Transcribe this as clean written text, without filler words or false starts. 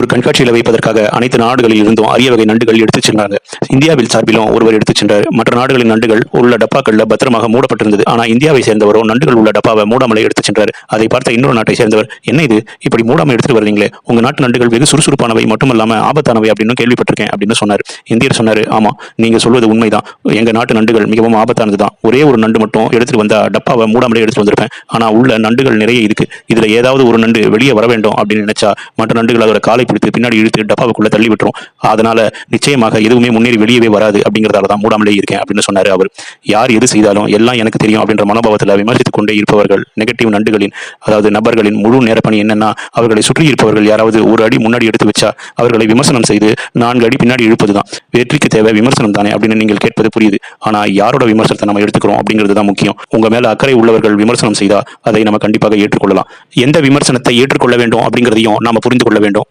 ஒரு கண்காட்சியில் வைப்பதற்காக அனைத்து நாடுகளில் இருந்தும் அரிய வகை நண்டுகள் எடுத்துச் சென்றாங்க. இந்தியாவில் சார்பிலும் ஒருவர் எடுத்துச் சென்றார். மற்ற நாடுகளின் நண்டுகள் உள்ள டப்பாக்கள்ல பத்திரமாக மூடப்பட்டிருந்தது. ஆனா இந்தியாவை சேர்ந்தவரோ நண்டுகள் உள்ள டப்பாவை மூடாமலே எடுத்துச் சென்றார். அதை பார்த்த இன்னொரு நாட்டை சேர்ந்தவர், என்ன இது இப்படி மூடாம எடுத்துட்டு வர்றீங்களே, உங்க நாட்டு நண்டுகள் வெகு சுறுசுறுப்பானவை மட்டுமல்லாம ஆபத்தானவை அப்படின்னு கேள்விப்பட்டிருக்கேன் அப்படின்னு சொன்னார். இந்தியர் சொன்னாரு, ஆமா நீங்க சொல்வது உண்மைதான், எங்க நாட்டு நண்டுகள் மிகவும் ஆபத்தானதுதான். ஒரே ஒரு நண்டு மட்டும் எடுத்துட்டு வந்தா டப்பாவை மூடாமலே எடுத்துட்டு வந்திருப்பேன். ஆனா உள்ள நண்டுகள் நிறைய இருக்கு. இதுல ஏதாவது ஒரு நண்டு வெளியே வர வேண்டும் அப்படின்னு நினைச்சா மற்ற நண்டுகள் அதோட காலை பிடித்து பின்னாடி இழுத்து டப்பாவுக்குள்ள தள்ளி விட்டுரும். அதனால நிச்சயமாக எதுவுமே முன்னேறி வெளியவே வராது. அப்படிங்கறதால தான் மூடாமலே இருக்கேன் அப்படின்னு சொன்னாரு அவர். யார் எது செய்தாலும் எல்லாம் எனக்கு தெரியும் அப்படின்ற மனோபாவத்தில் விமர்சித்துக் கொண்டே இருப்பவர்கள் நெகட்டிவ் நண்டுகளின், அதாவது நபர்களின் முழு நேர பணி என்னன்னா, அவர்களை சுற்றி இருப்பவர்கள் யாராவது ஒரு அடி முன்னாடி எடுத்து வச்சா அவர்களை விமர்சனம் செய்து 4 அடி பின்னாடி இழுப்பதுதான். வெற்றிக்கு தேவை விமர்சனம் தானே அப்படின்னு நீங்கள் கேட்பது புரியுது. ஆனா யாரோட விமர்சனத்தை நம்ம எடுத்துக்கிறோம் அப்படிங்கிறது தான் முக்கியம். உங்க மேல அக்கறை உள்ளவர்கள் விமர்சனம் செய்தா அதை நம்ம கண்டிப்பாக ஏற்றுக்கொள்ளலாம். எந்த விமர்சனத்தை ஏற்றுக்கொள்ள வேண்டும் அப்படிங்கிறதையும் நாம புரிந்து கொள்ள வேண்டும்.